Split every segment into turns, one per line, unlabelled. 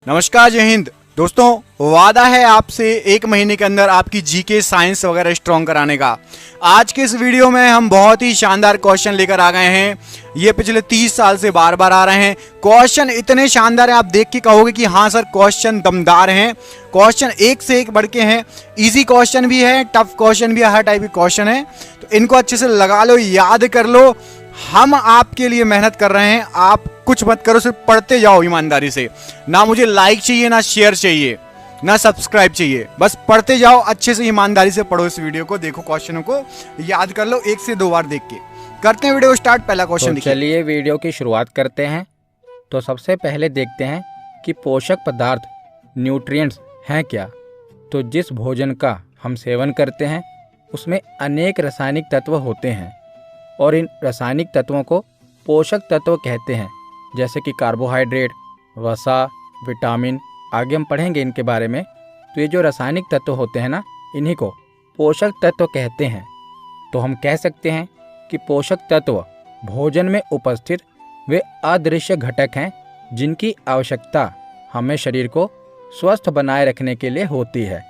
नमस्कार, जय हिंद दोस्तों। वादा है आपसे 1 महीने के अंदर आपकी जीके साइंस वगैरह स्ट्रॉन्ग कराने का। आज के इस वीडियो में हम बहुत ही शानदार क्वेश्चन लेकर आ गए हैं। ये पिछले 30 साल से बार बार आ रहे हैं। क्वेश्चन इतने शानदार हैं, आप देख के कहोगे कि हाँ सर क्वेश्चन दमदार हैं। क्वेश्चन एक से एक बढ़ के हैं। इजी क्वेश्चन भी है, टफ क्वेश्चन भी है, हर टाइप के क्वेश्चन है। तो इनको अच्छे से लगा लो, याद कर लो। हम आपके लिए मेहनत कर रहे हैं, आप कुछ मत करो, सिर्फ पढ़ते जाओ ईमानदारी से। ना मुझे लाइक चाहिए, ना शेयर चाहिए, ना सब्सक्राइब चाहिए, बस पढ़ते जाओ, अच्छे से ईमानदारी से पढ़ो। इस वीडियो को देखो, क्वेश्चनों को याद कर लो 1 से 2 बार देख के। करते हैं वीडियो स्टार्ट। पहला क्वेश्चन
तो चलिए वीडियो की शुरुआत करते हैं। तो सबसे पहले देखते हैं कि पोषक पदार्थ न्यूट्रिएंट्स हैं क्या। तो जिस भोजन का हम सेवन करते हैं उसमें अनेक रासायनिक तत्व होते हैं और इन रासायनिक तत्वों को पोषक तत्व कहते हैं, जैसे कि कार्बोहाइड्रेट, वसा, विटामिन। आगे हम पढ़ेंगे इनके बारे में। तो ये जो रासायनिक तत्व होते हैं ना, इन्हीं को पोषक तत्व कहते हैं। तो हम कह सकते हैं कि पोषक तत्व भोजन में उपस्थित वे अदृश्य घटक हैं जिनकी आवश्यकता हमें शरीर को स्वस्थ बनाए रखने के लिए होती है।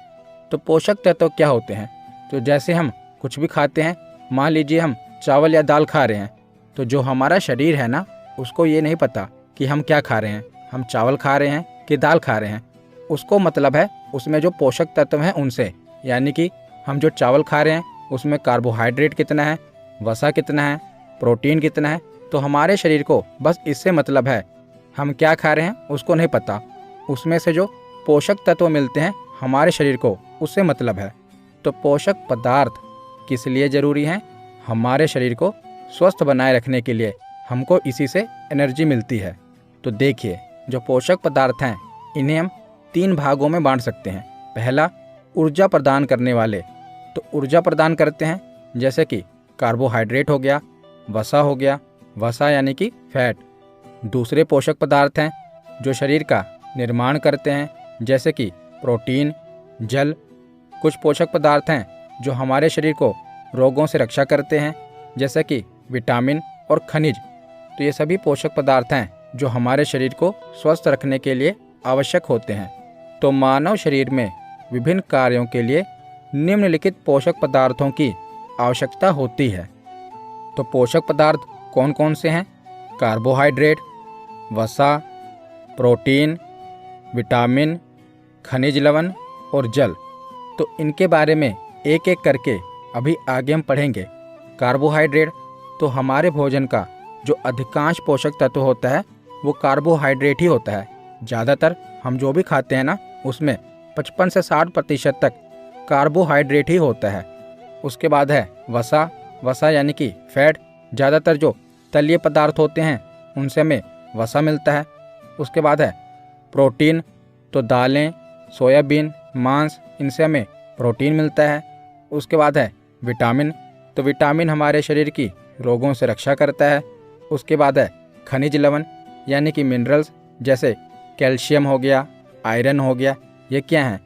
तो पोषक तत्व क्या होते हैं? तो जैसे हम कुछ भी खाते हैं, मान लीजिए हम चावल या दाल खा रहे हैं, तो जो हमारा शरीर है ना, उसको ये नहीं पता कि हम क्या खा रहे हैं, हम चावल खा रहे हैं कि दाल खा रहे हैं। उसको मतलब है उसमें जो पोषक तत्व हैं उनसे, यानी कि हम जो चावल खा रहे हैं उसमें कार्बोहाइड्रेट कितना है, वसा कितना है, प्रोटीन कितना है। तो हमारे शरीर को बस इससे मतलब है, हम क्या खा रहे हैं उसको नहीं पता। उसमें से जो पोषक तत्व मिलते हैं हमारे शरीर को, उससे मतलब है। तो पोषक पदार्थ किस लिए ज़रूरी हैं? हमारे शरीर को स्वस्थ बनाए रखने के लिए। हमको इसी से एनर्जी मिलती है। तो देखिए, जो पोषक पदार्थ हैं इन्हें हम 3 भागों में बांट सकते हैं। पहला, ऊर्जा प्रदान करने वाले। तो ऊर्जा प्रदान करते हैं जैसे कि कार्बोहाइड्रेट हो गया, वसा हो गया, वसा यानी कि फैट। दूसरे पोषक पदार्थ हैं जो शरीर का निर्माण करते हैं, जैसे कि प्रोटीन, जल। कुछ पोषक पदार्थ हैं जो हमारे शरीर को रोगों से रक्षा करते हैं, जैसे कि विटामिन और खनिज। तो ये सभी पोषक पदार्थ हैं जो हमारे शरीर को स्वस्थ रखने के लिए आवश्यक होते हैं। तो मानव शरीर में विभिन्न कार्यों के लिए निम्नलिखित पोषक पदार्थों की आवश्यकता होती है। तो पोषक पदार्थ कौन कौन से हैं? कार्बोहाइड्रेट, वसा, प्रोटीन, विटामिन, खनिज लवण और जल। तो इनके बारे में एक एक करके अभी आगे हम पढ़ेंगे। कार्बोहाइड्रेट, तो हमारे भोजन का जो अधिकांश पोषक तत्व होता है वो कार्बोहाइड्रेट ही होता है। ज़्यादातर हम जो भी खाते हैं ना, उसमें 55 से 60% तक कार्बोहाइड्रेट ही होता है। उसके बाद है वसा। वसा यानी कि फैट। ज़्यादातर जो तलीय पदार्थ होते हैं उनसे हमें वसा मिलता है। उसके बाद है प्रोटीन। तो दालें, सोयाबीन, मांस, इनसे हमें प्रोटीन मिलता है। उसके बाद है विटामिन। तो विटामिन हमारे शरीर की रोगों से रक्षा करता है। उसके बाद है खनिज लवण यानी कि मिनरल्स, जैसे कैल्शियम हो गया, आयरन हो गया। ये क्या हैं?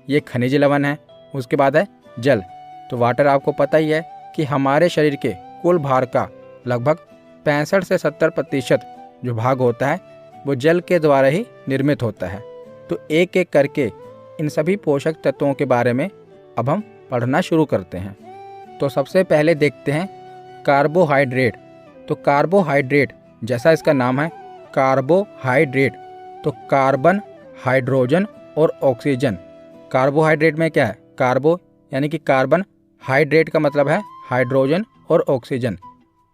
ये खनिज लवण है। उसके बाद है जल। तो वाटर आपको पता ही है कि हमारे शरीर के कुल भार का लगभग 65 से 70% जो भाग होता है वो जल के द्वारा ही निर्मित होता है। तो एक एक करके इन सभी पोषक तत्वों के बारे में अब हम पढ़ना शुरू करते हैं। तो सबसे पहले देखते हैं कार्बोहाइड्रेट। तो कार्बोहाइड्रेट, जैसा इसका नाम है कार्बोहाइड्रेट, तो कार्बन, हाइड्रोजन और ऑक्सीजन। कार्बोहाइड्रेट में क्या है? कार्बो यानी कि कार्बन, हाइड्रेट का मतलब है हाइड्रोजन और ऑक्सीजन।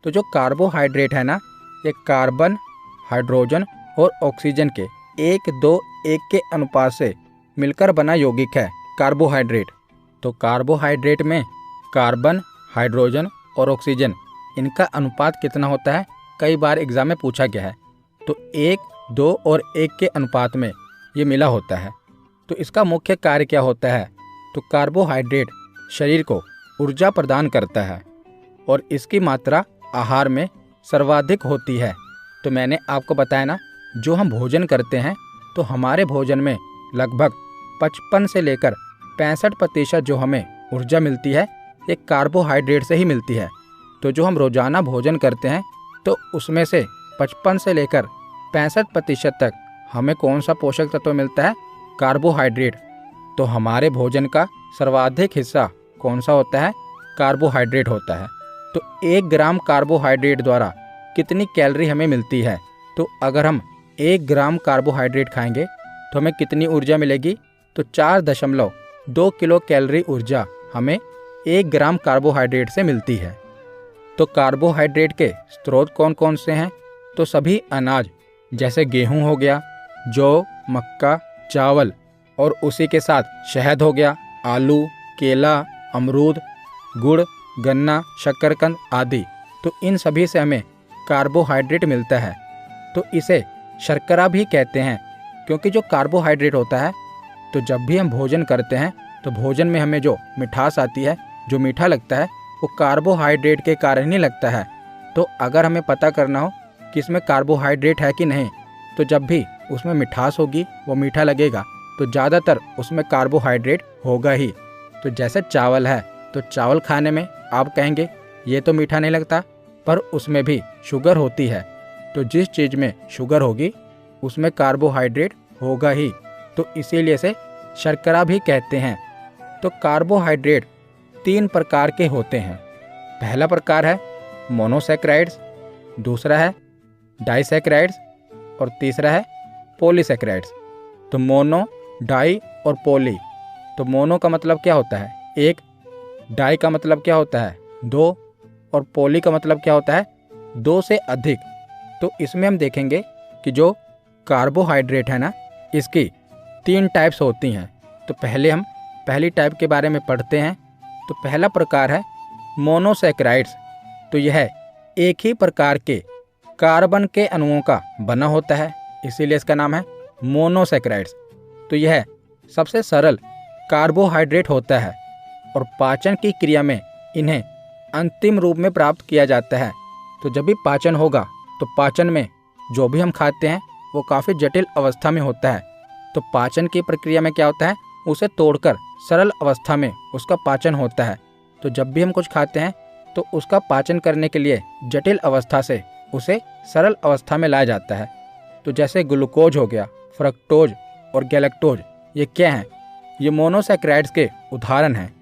तो जो कार्बोहाइड्रेट है ना, ये कार्बन, हाइड्रोजन और ऑक्सीजन के 1:2:1 के अनुपात से मिलकर बना यौगिक है कार्बोहाइड्रेट। तो कार्बोहाइड्रेट में कार्बन, हाइड्रोजन और ऑक्सीजन, इनका अनुपात कितना होता है? कई बार एग्जाम में पूछा गया है। तो 1, 2 और 1 के अनुपात में ये मिला होता है। तो इसका मुख्य कार्य क्या होता है? तो कार्बोहाइड्रेट शरीर को ऊर्जा प्रदान करता है और इसकी मात्रा आहार में सर्वाधिक होती है। तो मैंने आपको बताया ना, जो हम भोजन करते हैं तो हमारे भोजन में लगभग 55 से लेकर 65% जो हमें ऊर्जा मिलती है ये कार्बोहाइड्रेट से ही मिलती है। तो जो हम रोज़ाना भोजन करते हैं तो उसमें से 55 से लेकर 65% तक हमें कौन सा पोषक तत्व मिलता है? कार्बोहाइड्रेट। तो हमारे भोजन का सर्वाधिक हिस्सा कौन सा होता है? कार्बोहाइड्रेट होता है। तो 1 ग्राम कार्बोहाइड्रेट द्वारा कितनी कैलोरी हमें मिलती है? तो अगर हम 1 ग्राम कार्बोहाइड्रेट खाएंगे तो हमें कितनी ऊर्जा मिलेगी? तो 4.2 किलो कैलोरी ऊर्जा हमें 1 ग्राम कार्बोहाइड्रेट से मिलती है। तो कार्बोहाइड्रेट के स्रोत कौन कौन से हैं? तो सभी अनाज जैसे गेहूं हो गया, जौ, मक्का, चावल और उसी के साथ शहद हो गया, आलू, केला, अमरूद, गुड़, गन्ना, शक्करकंद आदि। तो इन सभी से हमें कार्बोहाइड्रेट मिलता है। तो इसे शर्करा भी कहते हैं, क्योंकि जो कार्बोहाइड्रेट होता है, तो जब भी हम भोजन करते हैं तो भोजन में हमें जो मिठास आती है, जो मीठा लगता है, वो कार्बोहाइड्रेट के कारण ही लगता है। तो अगर हमें पता करना हो कि इसमें कार्बोहाइड्रेट है कि नहीं, तो जब भी उसमें मिठास होगी, वो मीठा लगेगा, तो ज़्यादातर उसमें कार्बोहाइड्रेट होगा ही। तो जैसे चावल है, तो चावल खाने में आप कहेंगे ये तो मीठा नहीं लगता, पर उसमें भी शुगर होती है। तो जिस चीज़ में शुगर होगी उसमें कार्बोहाइड्रेट होगा ही, तो इसीलिए से शर्करा भी कहते हैं। तो कार्बोहाइड्रेट 3 प्रकार के होते हैं। पहला प्रकार है मोनोसैकेराइड्स, दूसरा है डाइसैकेराइड्स और तीसरा है पॉलीसैकेराइड्स। तो मोनो, डाई और पॉली। तो मोनो का मतलब क्या होता है? 1, डाई का मतलब क्या होता है? 2 और पॉली का मतलब क्या होता है? 2 से अधिक। तो इसमें हम देखेंगे कि जो कार्बोहाइड्रेट है ना, इसकी 3 टाइप्स होती हैं। तो पहले हम पहली टाइप के बारे में पढ़ते हैं। तो पहला प्रकार है मोनोसैकेराइड्स। तो यह एक ही प्रकार के कार्बन के अणुओं का बना होता है, इसीलिए इसका नाम है मोनोसैकेराइड्स। तो यह सबसे सरल कार्बोहाइड्रेट होता है और पाचन की क्रिया में इन्हें अंतिम रूप में प्राप्त किया जाता है। तो जब भी पाचन होगा तो पाचन में जो भी हम खाते हैं वो काफ़ी जटिल अवस्था में होता है। तो पाचन की प्रक्रिया में क्या होता है? उसे तोड़कर सरल अवस्था में उसका पाचन होता है। तो जब भी हम कुछ खाते हैं तो उसका पाचन करने के लिए जटिल अवस्था से उसे सरल अवस्था में लाया जाता है। तो जैसे ग्लूकोज हो गया, फ्रक्टोज और गैलेक्टोज, ये क्या हैं? ये मोनोसैकेराइड्स के उदाहरण हैं।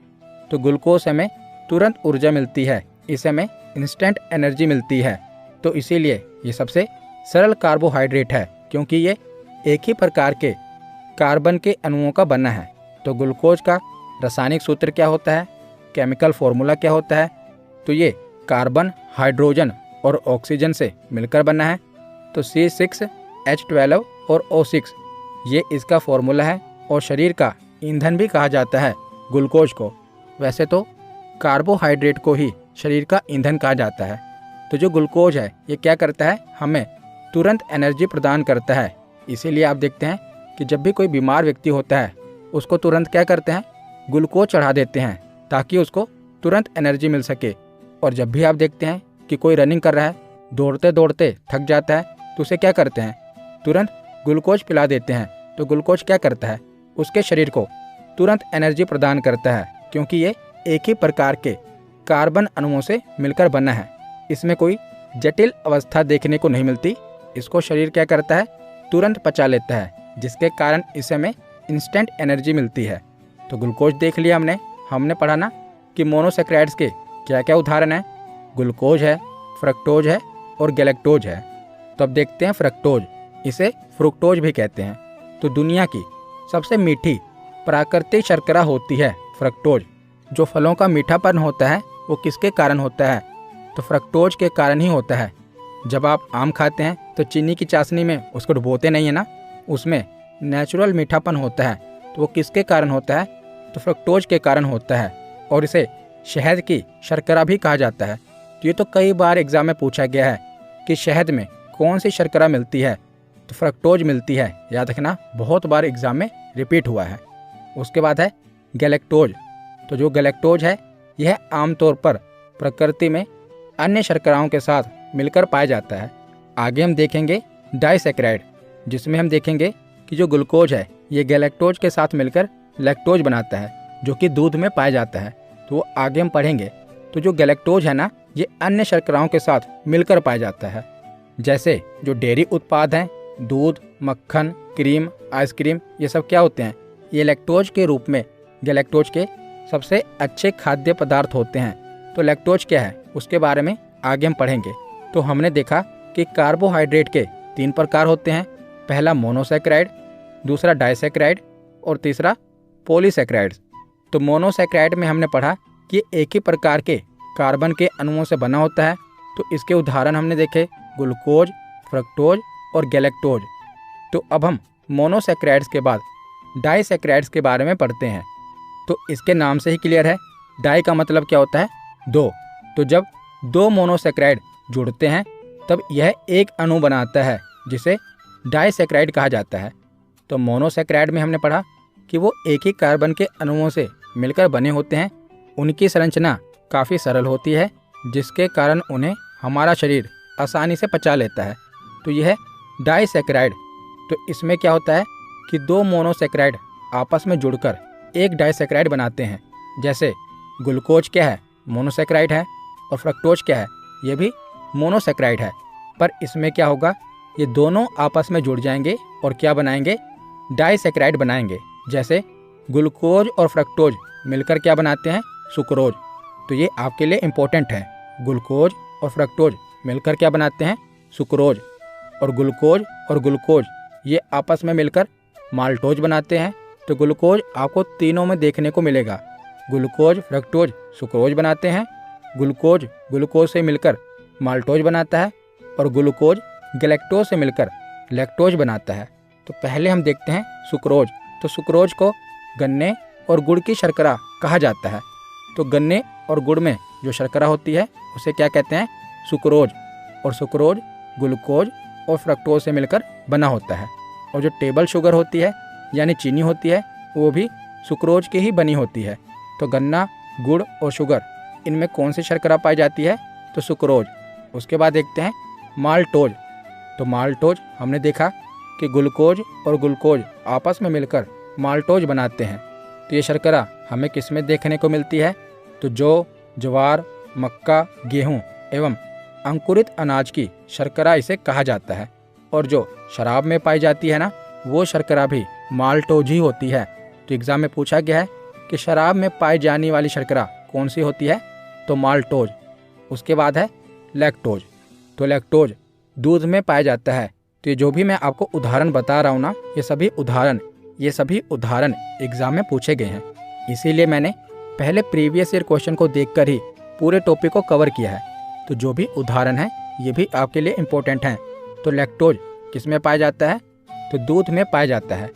तो ग्लूकोज हमें तुरंत ऊर्जा मिलती है, इससे हमें इंस्टेंट एनर्जी मिलती है। तो इसीलिए ये सबसे सरल कार्बोहाइड्रेट है, क्योंकि ये एक ही प्रकार के कार्बन के अणुओं का बना है। तो ग्लूकोज का रासायनिक सूत्र क्या होता है? केमिकल फॉर्मूला क्या होता है? तो ये कार्बन, हाइड्रोजन और ऑक्सीजन से मिलकर बना है। तो C6H12 और O6 ये इसका फॉर्मूला है और शरीर का ईंधन भी कहा जाता है ग्लूकोज को। वैसे तो कार्बोहाइड्रेट को ही शरीर का ईंधन कहा जाता है। तो जो ग्लूकोज है ये क्या करता है? हमें तुरंत एनर्जी प्रदान करता है। इसीलिए आप देखते हैं कि जब भी कोई बीमार व्यक्ति होता है उसको तुरंत क्या करते हैं? ग्लूकोज चढ़ा देते हैं, ताकि उसको तुरंत एनर्जी मिल सके। और जब भी आप देखते हैं कि कोई रनिंग कर रहा है, दौड़ते दौड़ते थक जाता है, तो उसे क्या करते हैं? तुरंत ग्लूकोज पिला देते हैं। तो ग्लूकोज क्या करता है? उसके शरीर को तुरंत एनर्जी प्रदान करता है, क्योंकि ये एक ही प्रकार के कार्बन अणुओं से मिलकर बना है। इसमें कोई जटिल अवस्था देखने को नहीं मिलती। इसको शरीर क्या करता है? तुरंत पचा लेता है, जिसके कारण इसे हमें इंस्टेंट एनर्जी मिलती है। तो ग्लूकोज देख लिया हमने पढ़ा ना कि मोनोसैकेराइड्स के क्या क्या उदाहरण हैं? ग्लूकोज है, फ्रक्टोज है और गैलेक्टोज है। तो अब देखते हैं फ्रक्टोज, इसे फ्रुक्टोज भी कहते हैं। तो दुनिया की सबसे मीठी प्राकृतिक शर्करा होती है फ्रक्टोज। जो फलों का मीठापन होता है वो किसके कारण होता है? तो फ्रक्टोज के कारण ही होता है। जब आप आम खाते हैं तो चीनी की चाशनी में उसको डुबोते नहीं है ना, उसमें नेचुरल मीठापन होता है। तो वो किसके कारण होता है? तो फ्रक्टोज के कारण होता है, और इसे शहद की शर्करा भी कहा जाता है। तो ये तो कई बार एग्जाम में पूछा गया है कि शहद में कौन सी शर्करा मिलती है? तो फ्रक्टोज मिलती है। याद रखना, बहुत बार एग्जाम में रिपीट हुआ है। उसके बाद है गैलेक्टोज। तो जो गैलेक्टोज है यह आमतौर पर प्रकृति में अन्य शर्कराओं के साथ मिलकर पाया जाता है। आगे हम देखेंगे डाइसैकेराइड, जिसमें हम देखेंगे कि जो ग्लूकोज है ये गैलेक्टोज के साथ मिलकर लैक्टोज बनाता है, जो कि दूध में पाया जाता है। तो वो आगे हम पढ़ेंगे। तो जो गैलेक्टोज है ना, ये अन्य शर्कराओं के साथ मिलकर पाया जाता है। जैसे जो डेयरी उत्पाद हैं दूध, मक्खन, क्रीम, आइसक्रीम, ये सब क्या होते हैं? ये लैक्टोज के रूप में गैलेक्टोज के सबसे अच्छे खाद्य पदार्थ होते हैं। तो लैक्टोज क्या है उसके बारे में आगे हम पढ़ेंगे। तो हमने देखा कि कार्बोहाइड्रेट के 3 प्रकार होते हैं। पहला मोनोसैकेराइड, दूसरा डाइसैकेराइड और तीसरा पॉलीसैकेराइड्स। तो मोनोसैकेराइड में हमने पढ़ा कि एक ही प्रकार के कार्बन के अणुओं से बना होता है। तो इसके उदाहरण हमने देखे ग्लूकोज, फ्रक्टोज और गैलेक्टोज। तो अब हम मोनोसैकेराइड्स के बाद डाइसैकेराइड्स के बारे में पढ़ते हैं। तो इसके नाम से ही क्लियर है, डाई का मतलब क्या होता है? 2। तो जब 2 मोनोसैकेराइड जुड़ते हैं तब यह एक अणु बनाता है जिसे डाइसैकेराइड कहा जाता है। तो मोनोसैकेराइड में हमने पढ़ा कि वो एक ही कार्बन के अणुओं से मिलकर बने होते हैं। उनकी संरचना काफ़ी सरल होती है जिसके कारण उन्हें हमारा शरीर आसानी से पचा लेता है। तो यह है डाइसैकेराइड। तो इसमें क्या होता है कि 2 मोनोसैकेराइड आपस में जुड़कर एक डाइसैकेराइड बनाते हैं। जैसे ग्लूकोज क्या है? मोनोसैकेराइड है। और फ्रक्टोज क्या है? ये भी मोनोसैकेराइड है। पर इसमें क्या होगा, ये दोनों आपस में जुड़ जाएंगे और क्या बनाएंगे? डाइसैकेराइड बनाएंगे। जैसे ग्लूकोज और फ्रक्टोज मिलकर क्या बनाते हैं? सुक्रोज। तो ये आपके लिए इम्पोर्टेंट है। ग्लूकोज और फ्रक्टोज मिलकर क्या बनाते हैं? सुक्रोज। और ग्लूकोज ये आपस में मिलकर माल्टोज बनाते हैं। तो ग्लूकोज आपको तीनों में देखने को मिलेगा। ग्लूकोज, फ्रक्टोज सुक्रोज बनाते हैं, ग्लूकोज से मिलकर माल्टोज बनाता है और ग्लूकोज गैलेक्टोज से मिलकर लैक्टोज बनाता है। तो पहले हम देखते हैं सुक्रोज। तो सुक्रोज को गन्ने और गुड़ की शर्करा कहा जाता है। तो गन्ने और गुड़ में जो शर्करा होती है उसे क्या कहते हैं? सुक्रोज। और सुक्रोज ग्लूकोज और फ्रक्टोज से मिलकर बना होता है। और जो टेबल शुगर होती है यानी चीनी होती है वो भी सुक्रोज की ही बनी होती है। तो गन्ना, गुड़ और शुगर, इनमें कौन सी शर्करा पाई जाती है? तो सुक्रोज। उसके बाद देखते हैं माल्टोज। तो माल्टोज हमने देखा कि ग्लूकोज और ग्लूकोज आपस में मिलकर माल्टोज बनाते हैं। तो ये शर्करा हमें किस में देखने को मिलती है? तो जौ, ज्वार, मक्का, गेहूँ एवं अंकुरित अनाज की शर्करा इसे कहा जाता है। और जो शराब में पाई जाती है ना, वो शर्करा भी माल्टोज ही होती है। तो एग्जाम में पूछा गया है कि शराब में पाई जाने वाली शर्करा कौन सी होती है? तो माल्टोज। उसके बाद है लैक्टोज। तो लैक्टोज दूध में पाया जाता है। तो ये जो भी मैं आपको उदाहरण बता रहा हूँ ना, ये सभी उदाहरण एग्जाम में पूछे गए हैं। इसीलिए मैंने पहले प्रीवियस ईयर क्वेश्चन को देखकर ही पूरे टॉपिक को कवर किया है। तो जो भी उदाहरण है ये भी आपके लिए इम्पोर्टेंट हैं। तो लैक्टोज किस में पाया जाता है? तो दूध में पाया जाता है।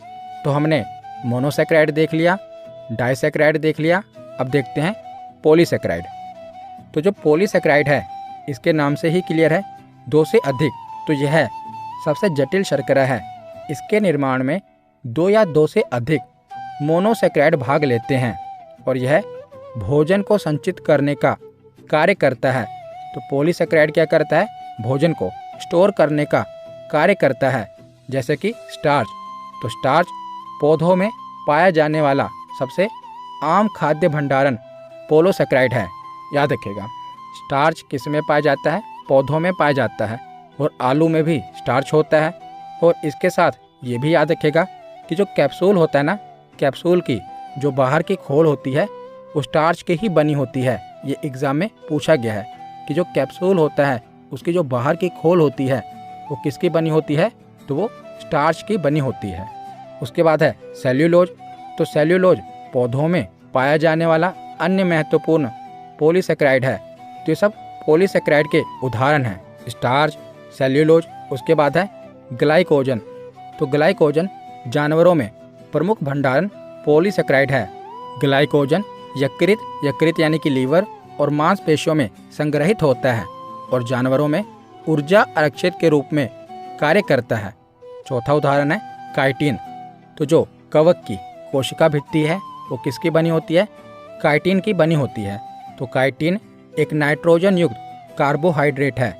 तो हमने मोनोसैकेराइड देख लिया, डाइसैकेराइड देख लिया। अब देखते हैं पॉलीसैकेराइड। तो जो पॉलीसैकेराइड है इसके नाम से ही क्लियर है, 2 से अधिक। तो यह सबसे जटिल शर्करा है। इसके निर्माण में 2 या 2 से अधिक मोनोसैकेराइड भाग लेते हैं और यह भोजन को संचित करने का कार्य करता है। तो पॉलीसैकेराइड क्या करता है? भोजन को स्टोर करने का कार्य करता है। जैसे कि स्टार्च। तो स्टार्च पौधों में पाया जाने वाला सबसे आम खाद्य भंडारण पॉलीसैकेराइड है। याद रखिएगा, स्टार्च किस में पाया जाता है? पौधों में पाया जाता है। और आलू में भी स्टार्च होता है। और इसके साथ ये भी याद रखिएगा कि जो कैप्सूल होता है ना, कैप्सूल की जो बाहर की खोल होती है वो स्टार्च की ही बनी होती है। ये एग्जाम में पूछा गया है कि जो कैप्सूल होता है उसकी जो बाहर की खोल होती है वो किसकी बनी होती है? तो वो स्टार्च की बनी होती है। उसके बाद है सेल्यूलोज। तो सेल्यूलोज पौधों में पाया जाने वाला अन्य महत्वपूर्ण पॉलीसैकेराइड है। तो ये सब पॉलीसैकेराइड के उदाहरण हैं, स्टार्च, सेल्यूलोज। उसके बाद है ग्लाइकोजन। तो ग्लाइकोजन जानवरों में प्रमुख भंडारण पॉलीसैकेराइड है। ग्लाइकोजन यकृत यानी कि लीवर और मांसपेशियों में संग्रहित होता है और जानवरों में ऊर्जा आरक्षित के रूप में कार्य करता है। चौथा उदाहरण है काइटिन। तो जो कवक की कोशिका भित्ति है वो किसकी बनी होती है? काइटिन की बनी होती है। तो काइटिन एक नाइट्रोजन युक्त कार्बोहाइड्रेट है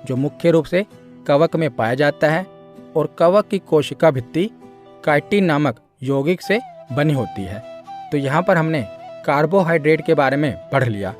जो मुख्य रूप से कवक में पाया जाता है और कवक की कोशिका भित्ति काइटिन नामक यौगिक से बनी होती है। तो यहाँ पर हमने कार्बोहाइड्रेट के बारे में पढ़ लिया।